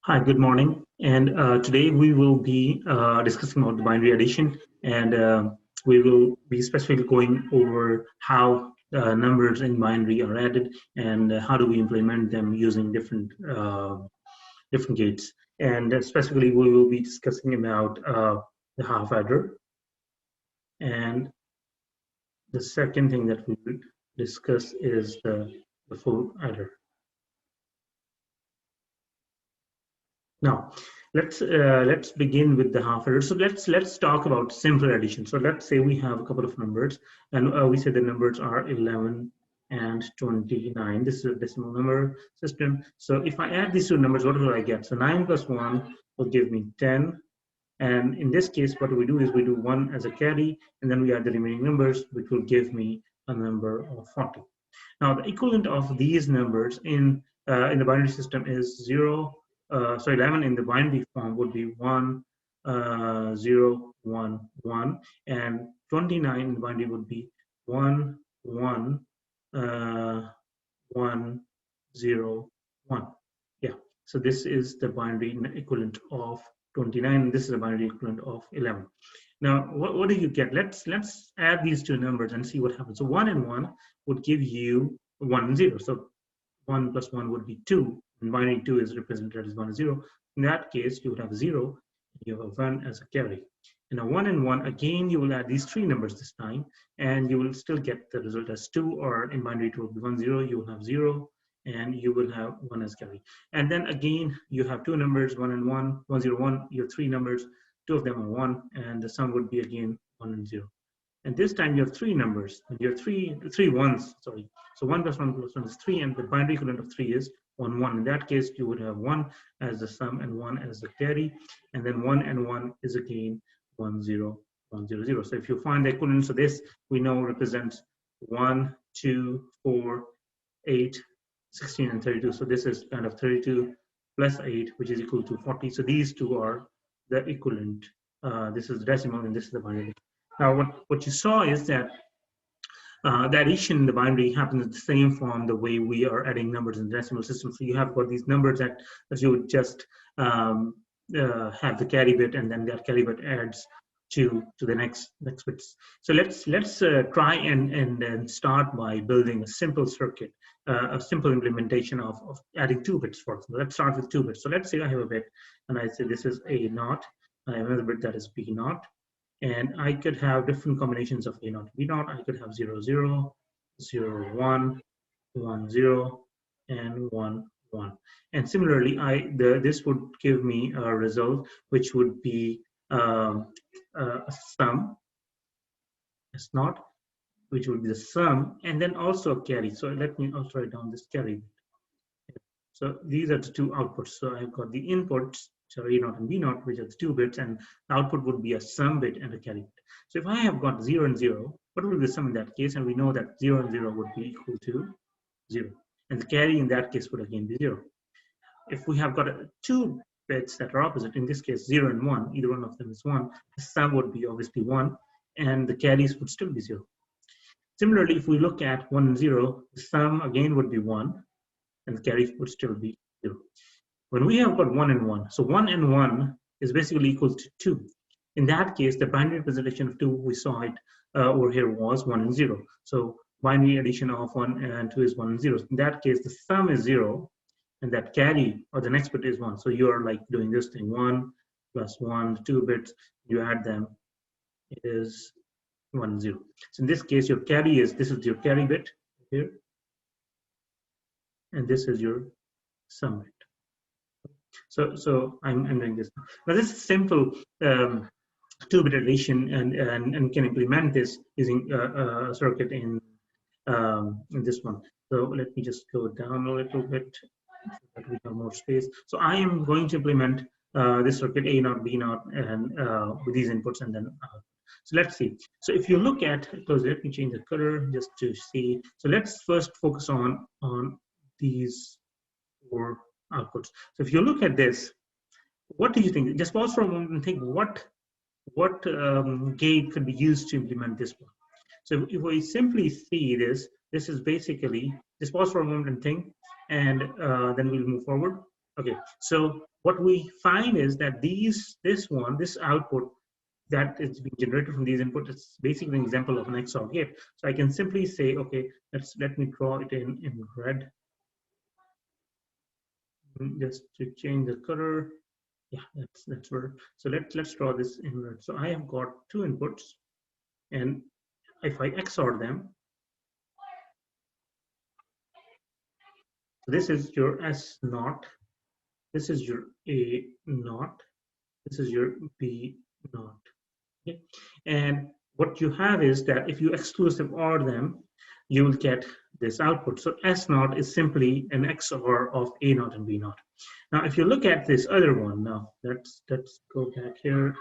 Hi, good morning. And today we will be discussing about the binary addition, and we will be specifically going over how numbers in binary are added and how do we implement them using different gates. And specifically, we will be discussing about the half adder, and the second thing that we will discuss is the full adder. Now, let's begin with the half adder. So let's talk about simple addition. So let's say we have a couple of numbers, and we say the numbers are 11 and 29. This is a decimal number system. So if I add these two numbers, what will I get? So 9 plus 1 will give me 10. And in this case, what we do is we do 1 as a carry, and then we add the remaining numbers, which will give me a number of 40. Now, the equivalent of these numbers in the binary system is 0. So 11 in the binary form would be 1, 0, 1, 1, and 29 in the binary would be 1, 1, 1, 0, 1. Yeah. So this is the binary equivalent of 29. This is the binary equivalent of 11. Now, what do you get? Let's add these two numbers and see what happens. So 1 and 1 would give you 1 and 0. So 1 plus 1 would be 2. And binary 2 is represented as 1 and 0. In that case, you would have 0. You have 1 as a carry. And now 1 and 1, again, you will add these three numbers this time, and you will still get the result as 2, or in binary 2 will be 1, 0. You will have 0, and you will have 1 as carry. And then again, you have two numbers, 1 and 1, 1, 0, 1. You have three numbers, two of them are 1, and the sum would be again 1 and 0. And this time you have three numbers, and you have three ones, sorry. So 1 plus 1 plus 1 is 3, and the binary equivalent of 3 is 1, 1. In that case, you would have 1 as the sum and 1 as the carry, and then 1 and 1 is again 1, 0, 1, 0, 0. So if you find the equivalence of this, we know represents 1, 2, 4, 8, 16, and 32. So this is kind of 32 plus 8, which is equal to 40. So these two are the equivalent. This is the decimal, and this is the binary. Now, what you saw is that the addition in the binary happens in the same form the way we are adding numbers in the decimal system. So you have got these numbers that you would just have the carry bit, and then that carry bit adds to the next bits. So let's try and start by building a simple circuit, a simple implementation of adding 2 bits. For example, let's start with 2 bits. So let's say I have a bit, and I say this is A naught. I have another bit that is B naught. And I could have different combinations of A naught, B naught. I could have 0, 0, 0, 1, 1, 0, and 1, 1. And similarly, this would give me a result which would be a sum, S naught, which would be the sum, and then also a carry. So let me also write down this carry. So these are the two outputs. So I've got the inputs, so A naught and B naught, which are the 2 bits, and the output would be a sum bit and a carry bit. So if I have got 0 and 0, what will be the sum in that case? And we know that 0 and 0 would be equal to 0. And the carry in that case would again be 0. If we have got 2 bits that are opposite, in this case 0 and 1, either one of them is 1, the sum would be obviously 1, and the carries would still be 0. Similarly, if we look at 1 and 0, the sum again would be 1, and the carry would still be 0. When we have got 1 and 1, so 1 and 1 is basically equal to 2. In that case, the binary representation of 2, we saw it over here, was 1 and 0. So binary addition of 1 and 2 is 1 and 0. In that case, the sum is 0, and that carry, or the next bit, is 1. So you are like doing this thing, 1 plus 1, 2 bits, you add them, it is 1, 0. So in this case, your carry is, this is your carry bit here, and this is your sum bit. So I'm doing this. Now this is simple 2-bit addition, and can implement this using a circuit in this one. So let me just go down a little bit so that we have more space. So I am going to implement this circuit A naught, B naught, and with these inputs, and then so let's see. So if you look at, let me change the color just to see. So let's first focus on these 4 outputs. So if you look at this, what do you think? Just pause for a moment and think what gate could be used to implement this one. So if we simply see this is basically, just pause for a moment and think, and then we'll move forward. Okay, so what we find is that this output that is being generated from these inputs is basically an example of an XOR gate. So I can simply say, okay, let me draw it in red, just to change the color. Yeah, that's where. So let's draw this in red. So I have got two inputs, and if I XOR them, so this is your S naught, this is your A naught, this is your B naught. Okay? And what you have is that if you exclusive OR them, you will get this output. So S naught is simply an XOR of A naught and B naught. Now, if you look at this other one, now let's go back here,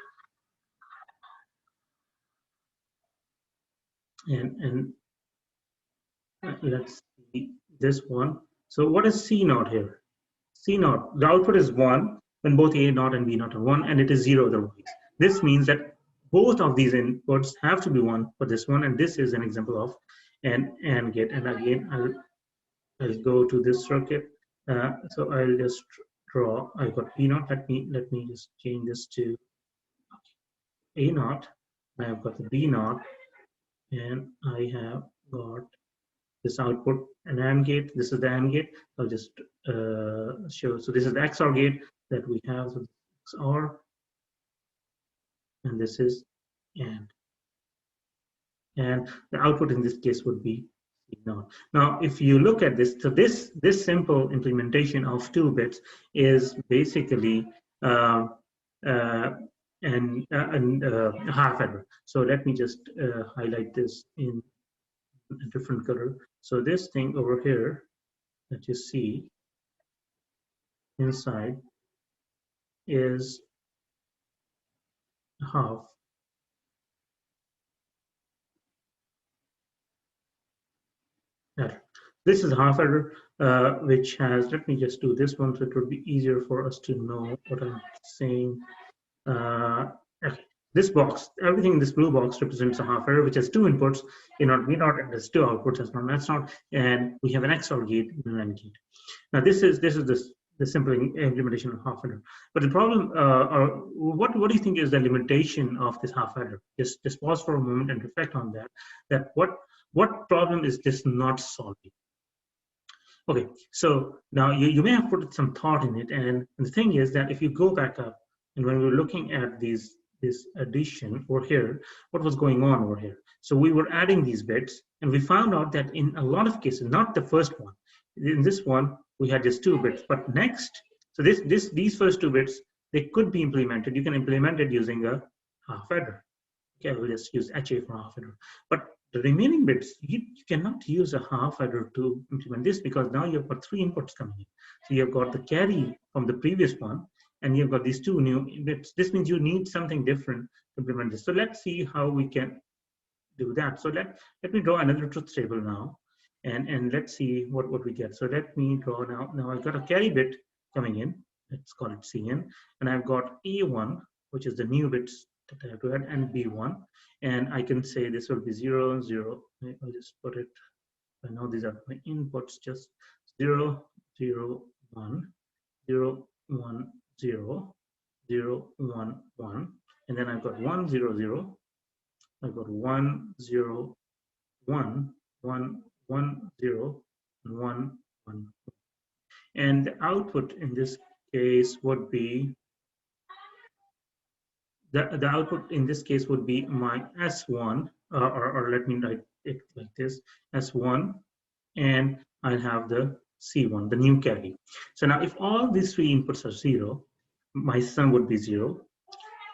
and let's see this one. So what is C naught here? C naught, the output is 1 when both A naught and B naught are 1, and it is 0 otherwise. This means that both of these inputs have to be 1 for this one, and this is an example of an AND gate. And again, I'll go to this circuit. So I'll just draw. I got B naught. Let me just change this to A naught. I've got the B naught, and I have got this output, an AND gate. This is the AND gate. I'll just show. So this is the XOR gate that we have. So XOR, and this is AND. And the output in this case would be C naught. Now, if you look at this, so this simple implementation of 2 bits is basically a half adder. So let me just highlight this in a different color. So this thing over here that you see inside is half adder. This is half adder, which has, let me just do this one so it would be easier for us to know what I'm saying. Okay. This box, everything in this blue box represents a half adder, which has 2 inputs, A naught, B naught, and there's 2 outputs, S naught, S naught, and we have an XOR gate and an AND gate. Now this is the simple implementation of half adder. But the problem, what do you think is the limitation of this half adder? Just pause for a moment and reflect on that. That what problem is this not solving? Okay, so now you may have put some thought in it, and the thing is that if you go back up, and when we were looking at this addition over here, what was going on over here? So we were adding these bits, and we found out that in a lot of cases, not the first one, in this one we had just 2 bits, but next, so these first 2 bits, they could be implemented. You can implement it using a half adder. Okay, we'll just use HA for half adder. But the remaining bits, you cannot use a half adder to implement this, because now you've got 3 inputs coming in. So you've got the carry from the previous one, and you've got these 2 new bits. This means you need something different to implement this. So let's see how we can do that. So let me draw another truth table now, and let's see what we get. So let me draw now. Now I've got a carry bit coming in. Let's call it Cn, and I've got A1, which is the new bits that I have to add, and B1, and I can say this will be 0, 0. I'll just put it. I know these are my inputs. Just 0, 0, 1, 0, 1, 0, 0, 1, 1, and then I've got 1, 0, 0. I've got 1, 0, 1, 1, 1, 0, and 1, 1. And the output in this case would be, the output in this case would be my S1, or let me write it like this, S1, and I have the C1, the new carry. So now if all these 3 inputs are 0, my sum would be 0.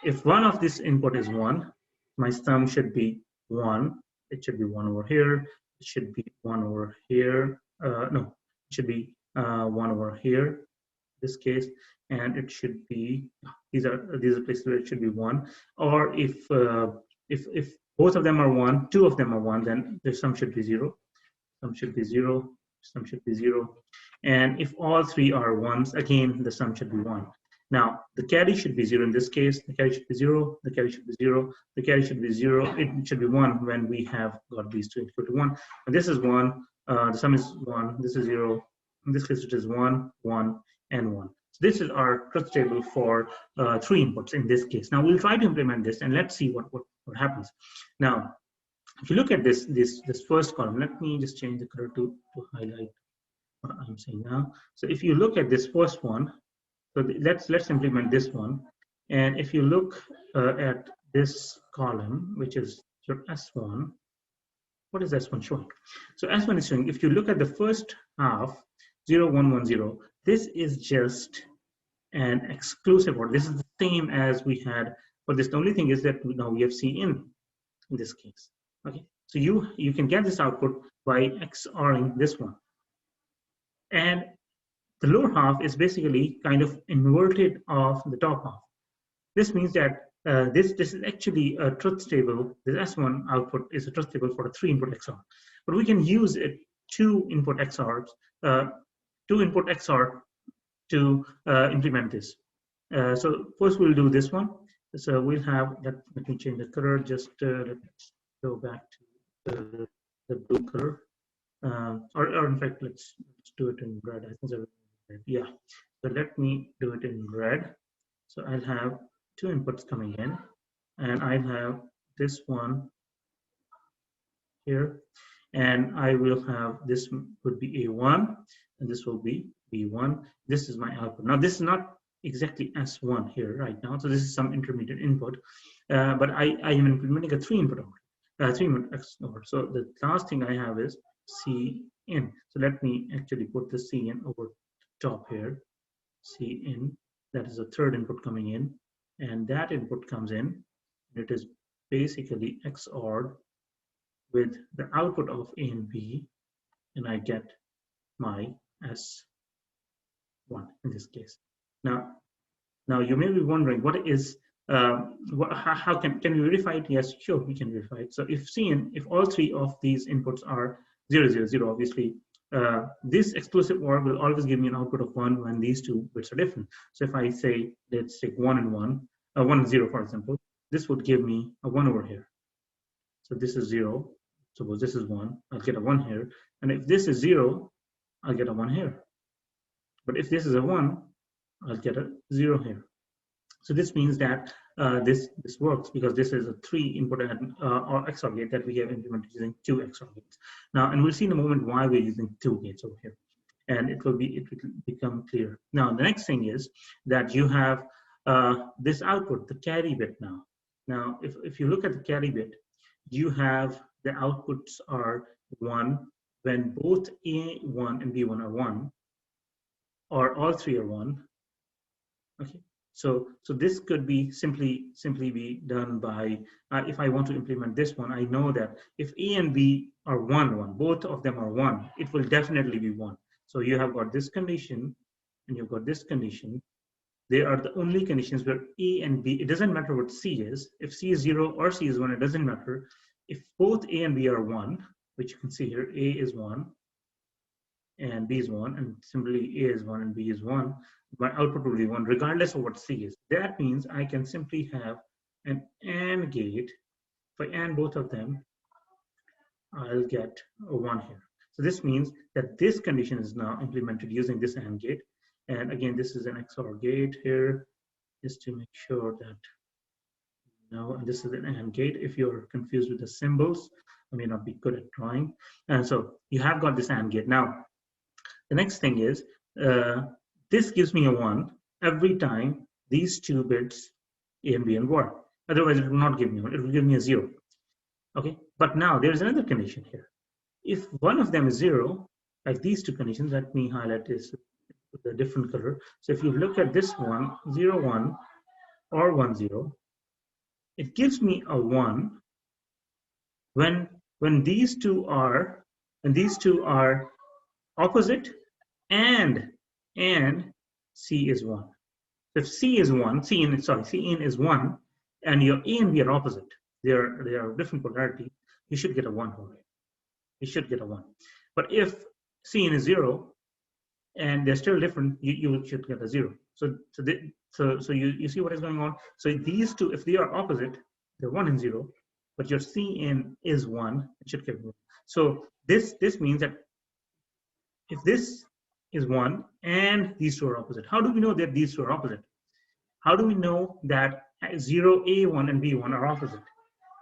If one of this input is 1, my sum should be 1. It should be 1 over here. It should be 1 over here. No, it should be 1 over here, this case, and it should be, these are places where it should be 1. Or if both of them are 1, 2 of them are 1, then the sum should be 0. Sum should be 0. Sum should be 0. And if all 3 are 1s, again the sum should be 1. Now the carry should be 0 in this case. The carry should be 0. The carry should be 0. The carry should be 0. It should be 1 when we have got these 2 equal to 1. And this is 1. The sum is 1. This is 0. In this case, it is 1, 1, and 1. This is our truth table for 3 inputs in this case. Now we'll try to implement this and let's see what happens. Now, if you look at this first column, let me just change the color to highlight what I'm saying now. So if you look at this first one, so let's implement this one. And if you look at this column, which is your S1, what is S1 showing? So S1 is showing, if you look at the first half, 0, 1, 1, 0, this is just an exclusive OR. This is the same as we had for this. The only thing is that now we have Cin in this case. Okay, so you can get this output by XORing this one. And the lower half is basically kind of inverted of the top half. This means that this is actually a truth table. This S1 output is a truth table for a 3-input XOR. But we can use it 2-input XORs, 2-input XOR to implement this. So first we'll do this one. So we'll have, let me change the color, just let's go back to the blue color. Or in fact, let's do it in red. I think yeah. So let me do it in red. So I'll have 2 inputs coming in, and I'll have this one here, and I will have this would be A1, and this will be B1. This is my output. Now this is not exactly S1 here right now, so this is some intermediate input, but I am implementing a 3-input output, 3-input XOR. So the last thing I have is Cin. So let me actually put the Cin over top here. Cin, that is the 3rd input coming in, and that input comes in. It is basically XORed with the output of A and B, and I get my S1 in this case. Now you may be wondering, what is how can we verify it? Yes, sure, we can verify it. So if all 3 of these inputs are 0, 0, 0, obviously this exclusive OR will always give me an output of 1 when these 2 bits are different. So if I say, let's take 1 and 1, 1 and 0, for example, this would give me a 1 over here. So this is 0. Suppose this is 1, I'll get a 1 here. And if this is 0, I'll get a 1 here. But if this is a 1, I'll get a 0 here. So this means that this works because this is a 3-input or XOR gate that we have implemented using 2 XOR gates. Now, and we'll see in a moment why we're using 2 gates over here, and it will become clear. Now, the next thing is that you have this output, the carry bit now. Now, if you look at the carry bit, you have the outputs are 1 when both A1 and B1 are 1, or all 3 are 1. Okay. So this could be simply be done by, if I want to implement this one, I know that if A and B are 1, both of them are 1, it will definitely be 1. So you have got this condition, and you've got this condition. They are the only conditions where A and B, it doesn't matter what C is. If C is 0 or C is 1, it doesn't matter. If both A and B are 1, which you can see here, A is 1, and B is 1, and similarly A is 1 and B is 1, my output will be 1 regardless of what C is. That means I can simply have an AND gate. If I AND both of them, I'll get a 1 here. So this means that this condition is now implemented using this AND gate. And again, this is an XOR gate here, just to make sure that and this is an AND gate. If you're confused with the symbols, I may not be good at drawing. And so you have got this AND gate. Now, the next thing is, this gives me a 1 every time these 2 bits A and B and work. Otherwise, it will not give me 1. It will give me a 0. Okay, but now there's another condition here. If one of them is 0, like these 2 conditions, let me highlight this with a different color. So if you look at this one, 0, 1 or 1, 0, it gives me a 1 when these two are opposite and C is 1. If C is 1, Cin is 1, and your A and B are opposite, they are different polarity, you should get a 1 over here. You should get a 1. But if Cin is 0 and they're still different, you should get a 0. So you see what is going on. So these two, if they are opposite, they're 1 and 0, but your Cin is 1, it should get 1. So this means that if this is 1 and these two are opposite. How do we know that these two are opposite? How do we know that 0, A1 and B1 are opposite?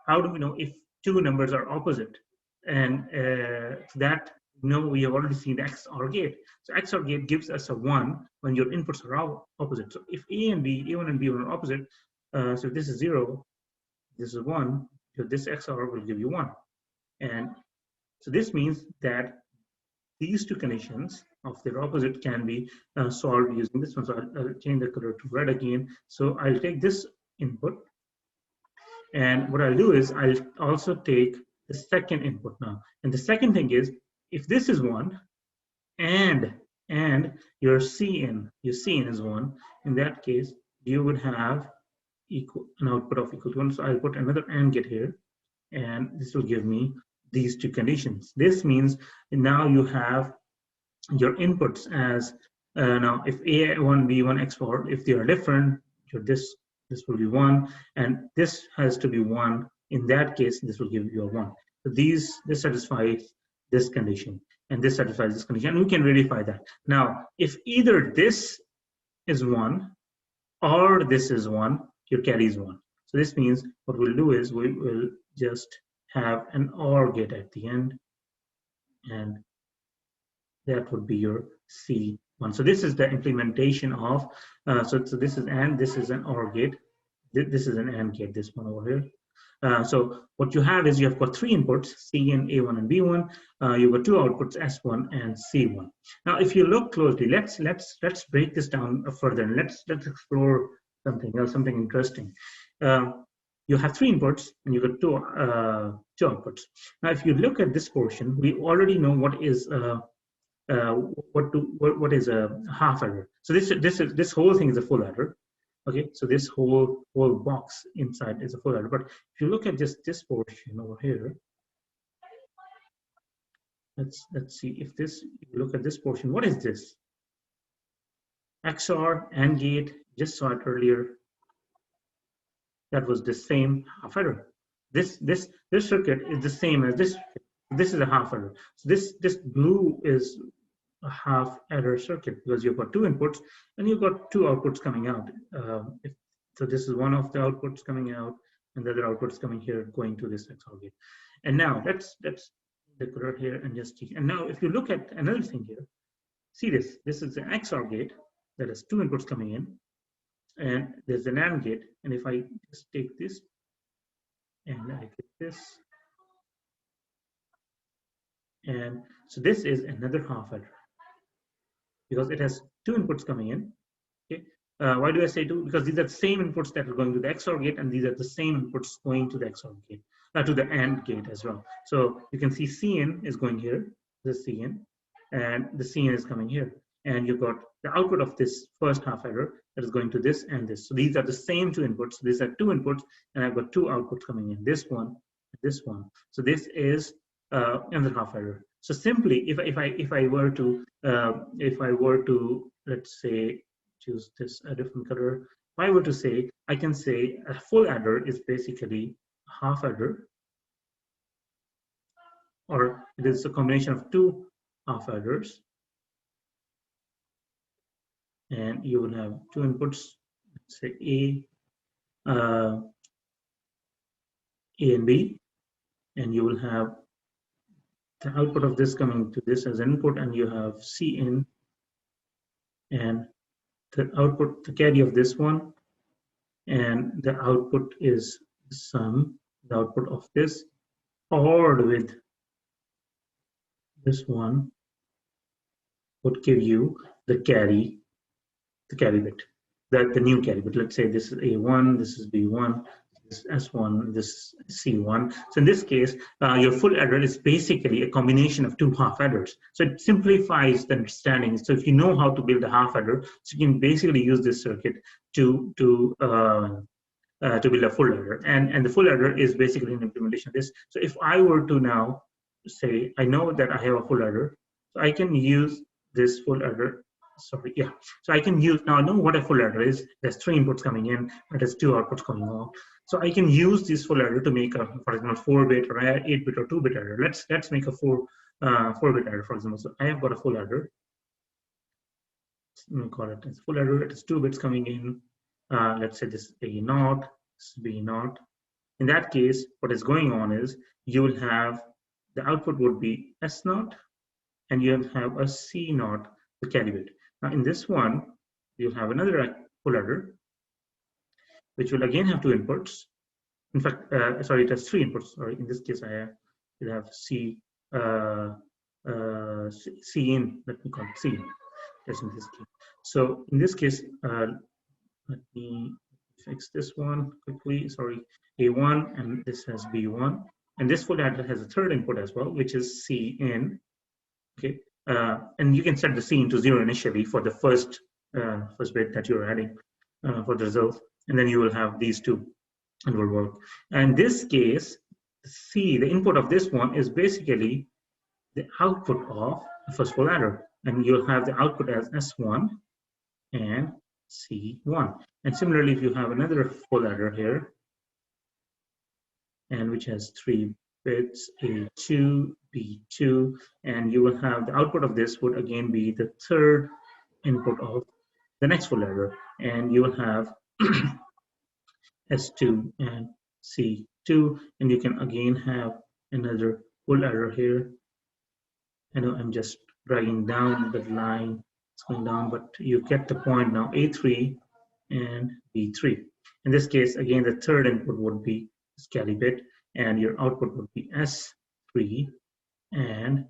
How do we know if two numbers are opposite? And that, no, we have already seen the XOR gate. So XOR gate gives us a 1 when your inputs are opposite. So if A and B, A1 and B1 are opposite, so if this is 0, this is 1, so this XOR will give you 1. And so this means that these two conditions of their opposite can be solved using this one. So I'll change the color to red again. So I'll take this input, and what I'll do is I'll also take the second input now. And the second thing is, if this is 1 and your Cin is 1, in that case you would have an output of equal to 1. So I'll put another AND gate here, and this will give me these two conditions. This means now you have your inputs as now if A1, B1, XOR, if they are different, this will be 1, and this has to be 1. In that case, this will give you a 1. So this satisfies this condition, and this satisfies this condition, and we can verify that. Now, if either this is 1 or this is 1, your carry is 1. So this means what we'll do is we will just have an OR gate at the end, and that would be your C1. So this is the implementation of, so this is AND, this is an OR gate, this is an AND gate, this one over here. So what you have is you have got 3 inputs, Cin, A1, and B1. You've got 2 outputs, S1 and C1. Now, if you look closely, let's break this down further, and let's explore something else, something interesting. You have 3 inputs and you've got 2 outputs. Now, if you look at this portion, we already know what is what is a half adder. So this whole thing is a full adder. Okay, so this whole box inside is a full adder. But if you look at this portion over here, let's see if you look at this portion. What is this? XOR AND gate. Just saw it earlier. That was the same half adder. This circuit is the same as this. This is a half adder. So this blue is a half adder circuit because you've got 2 inputs and you've got 2 outputs coming out. So this is one of the outputs coming out, and the other outputs coming here, going to this XOR gate. And now let's decorate here and just see. And now if you look at another thing here, see this. This is an XOR gate that has 2 inputs coming in, and there's an AND gate. And if I just take this and I get this, and so this is another half adder because it has 2 inputs coming in. Okay, why do I say 2? Because these are the same inputs that are going to the XOR gate, and these are the same inputs going to the XOR gate, to the AND gate as well. So you can see Cin is going here, this Cin, and the Cin is coming here, and you've got the output of this first half adder that is going to this and this. So these are the same 2 inputs. These are 2 inputs, and I've got 2 outputs coming in, this one and this one. So this is another half adder. So simply, if I were to let's say choose this a different color, if I were to say, I can say a full adder is basically a half adder, or it is a combination of 2 half adders. And you will have 2 inputs, let's say A and B, and you will have the output of this coming to this as input, and you have Cin, and the output, the carry of this one, and the output is sum, the output of this, ORed with this one would give you the carry bit, the new carry bit. Let's say this is A1, this is B1, this is S1, this is C1. So in this case, your full adder is basically a combination of 2 half adders. So it simplifies the understanding. So if you know how to build a half adder, so you can basically use this circuit to build a full adder. And the full adder is basically an implementation of this. So if I were to now say, I know that I have a full adder, so I can use this full adder. Sorry, yeah. So I can use, now I know what a full adder is. There's 3 inputs coming in, but there's 2 outputs coming out. So I can use this full adder to make a, for example, 4-bit or 8-bit or 2-bit adder. Let's make a 4-bit adder, for example. So I have got a full adder, call it as full adder. It is 2 bits coming in. Let's say this is A naught, this is B naught. In that case, what is going on is you will have the output would be S naught, and you have a C naught, the carry bit. Now in this one, you'll have another full adder, which will again have 2 inputs. In fact, sorry, it has 3 inputs. Sorry, in this case, I will have C in. Let me call it C in. Just in this case. So in this case, let me fix this one quickly. Sorry, A1, and this has B1, and this full adder has a third input as well, which is C in. Okay, and you can set the C into 0 initially for the first bit that you're adding for the result, and then you will have these two, and will work. And in this case, C, the input of this one, is basically the output of the first full adder, and you'll have the output as S1 and C1. And similarly, if you have another full adder here, and which has 3 bits, A2, B2, and you will have the output of this would again be the third input of the next full adder, and you will have S2 and C2, and you can again have another full adder here. I know I'm just dragging down the line, it's going down, but you get the point now. A3 and B3. In this case, again, the third input would be this carry bit, and your output would be S3 and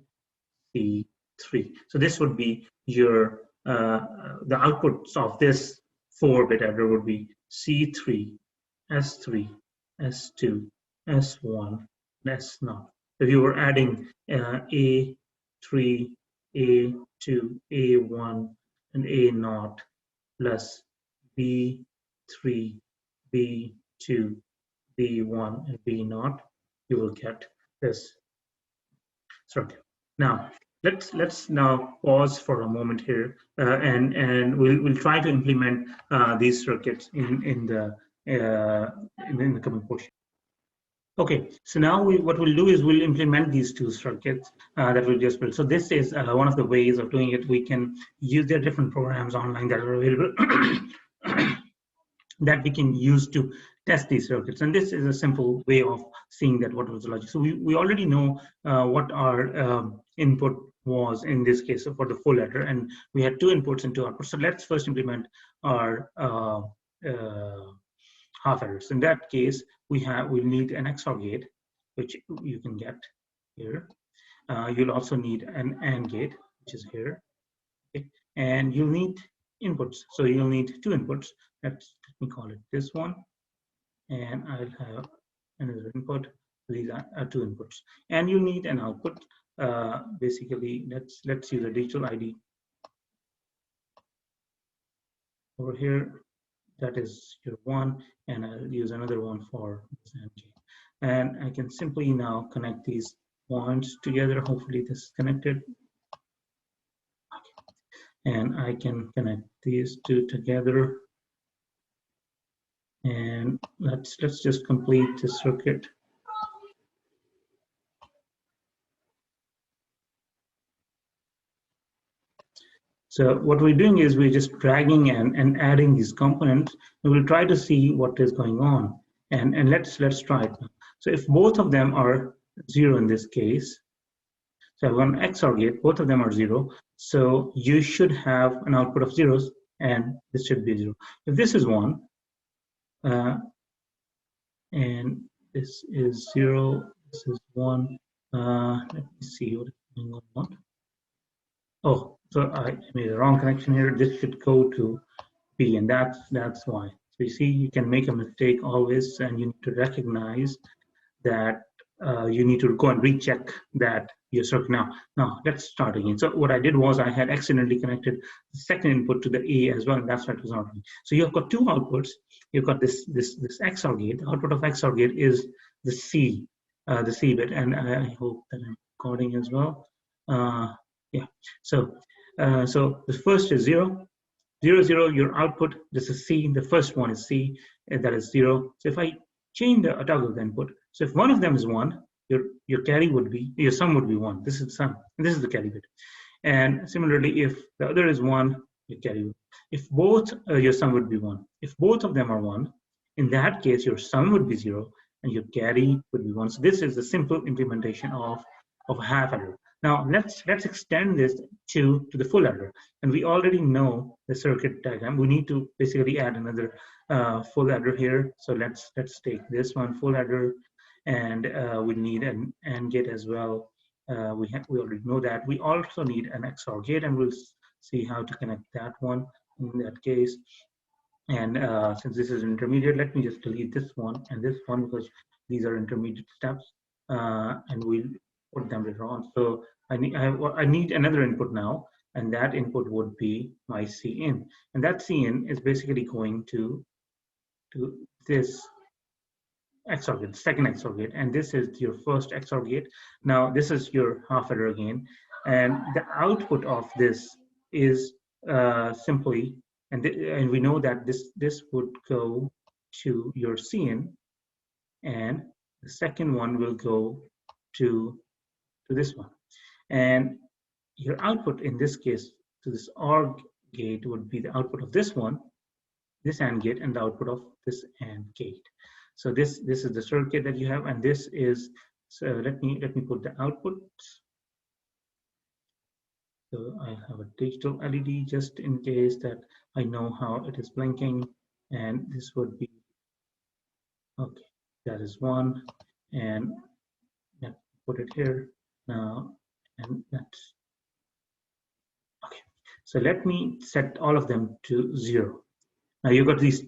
C3. So this would be your the outputs of this 4-bit adder would be C3, S3, S2, S1, and S0. If you were adding A3, A2, A1, and A0 plus B3, B2, B1, and B0, you will get this circuit. Now let's now pause for a moment here, and we'll try to implement these circuits in the coming portion. Okay, so now what we'll do is we'll implement these 2 circuits that we just built. So this is one of the ways of doing it. We can use their different programs online that are available that we can use to test these circuits. And this is a simple way of seeing that what was the logic. So we already know what our input was in this case for the full adder, and we had 2 inputs and 2 outputs. So let's first implement our half adders. In that case, we'll need an XOR gate, which you can get here. You'll also need an AND gate, which is here. Okay. And you'll need inputs. So you'll need 2 inputs. Let me call it this one, and I'll have another input. These are 2 inputs, and you need an output. Basically, let's use a digital ID over here. That is your 1, and I'll use another one for this MG. And I can simply now connect these points together. Hopefully this is connected. Okay. And I can connect these 2 together. And let's just complete the circuit. So what we're doing is we're just dragging and adding these components, and we'll try to see what is going on. And let's try it. So if both of them are 0 in this case, so I have one XOR gate, both of them are 0. So you should have an output of zeros, and this should be 0. If this is 1, and this is 0, this is 1. Let me see what is going on. Oh, so I made a wrong connection here. This should go to B, and that's why. So you see, you can make a mistake always, and you need to recognize that you need to go and recheck that your circuit. Now let's start again. So what I did was I had accidentally connected the second input to the A as well, and that's why it was not working. So you've got 2 outputs. You've got this XOR gate. The output of XOR gate is the C bit, and I hope that I'm recording as well. Yeah. So the first is 0, 0, 0. Your output. This is C. The first one is C. That is 0. So if I change the toggle the input, so if one of them is 1, your carry would be, your sum would be 1. This is the sum, and this is the carry bit. And similarly, if the other is 1, your carry. If both, your sum would be 1. If both of them are 1, in that case, your sum would be 0 and your carry would be 1. So this is the simple implementation of a half adder. Now let's extend this to the full adder. And we already know the circuit diagram. We need to basically add another full adder here. So let's take this one, full adder, and we need an AND gate as well. We already know that. We also need an XOR gate, and we'll see how to connect that one in that case. And since this is intermediate, let me just delete this one and this one because these are intermediate steps, and we'll put them later on. So I need another input now, and that input would be my Cin, and that Cin is basically going to this XOR gate, second XOR gate, and this is your first XOR gate. Now this is your half adder again, and the output of this is simply, and we know that this would go to your Cin, and the second one will go to this one, and your output in this case to this OR gate would be the output of this one, this AND gate, and the output of this AND gate. So this is the circuit that you have, and this is, so let me put the output. So I have a digital LED just in case that I know how it is blinking, and this would be, okay, that is 1, and let's put it here now, and that's okay. So let me set all of them to 0. Now you've got this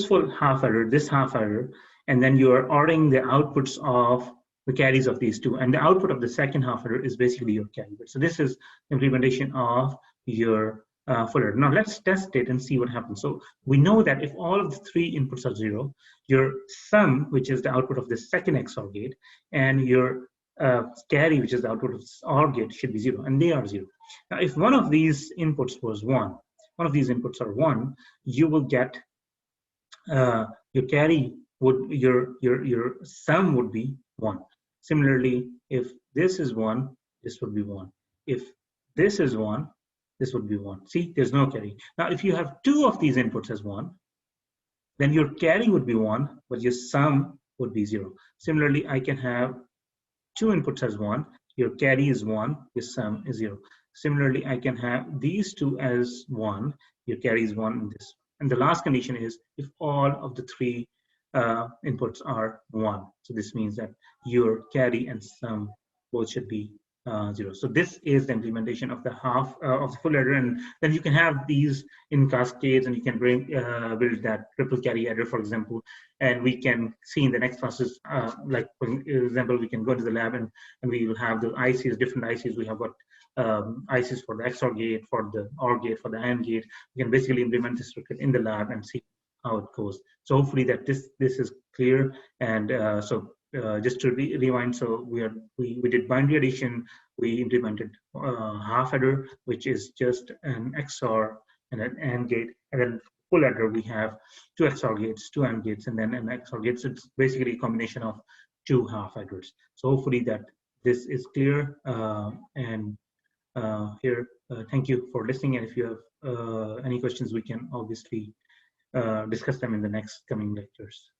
full half adder, this half adder, and then you are ordering the outputs of the carries of these two, and the output of the second half adder is basically your carry bit. So this is implementation of your full adder. Now let's test it and see what happens. So we know that if all of the 3 inputs are 0, your sum, which is the output of the second XOR gate, and your carry, which is the output of this OR gate, should be 0, and they are 0. Now if one of these inputs was 1, one of these inputs are 1, you will get your carry would, your sum would be 1. Similarly, if this is 1, this would be 1. If this is 1, this would be 1. See, there's no carry. Now, if you have 2 of these inputs as 1, then your carry would be 1, but your sum would be 0. Similarly, I can have 2 inputs as 1, your carry is 1, your sum is 0. Similarly, I can have these 2 as 1, your carry is 1 in this. And the last condition is if all of the 3 inputs are 1. So this means that your carry and sum both should be 0. So this is the implementation of the half of the full adder, and then you can have these in cascades, and you can build that triple carry adder, for example. And we can see in the next process, like for example, we can go to the lab and we will have the ICs, different ICs. We have got ICs for the XOR gate, for the OR gate, for the AND gate. We can basically implement this circuit in the lab and see how it goes. So hopefully that this is clear. And just to rewind, so we did binary addition. We implemented half adder, which is just an XOR and an AND gate, and then full adder we have 2 XOR gates, 2 AND gates, and then an XOR gate. So it's basically a combination of 2 half adders. So hopefully that this is clear. And here, thank you for listening. And if you have any questions, we can obviously discuss them in the next coming lectures.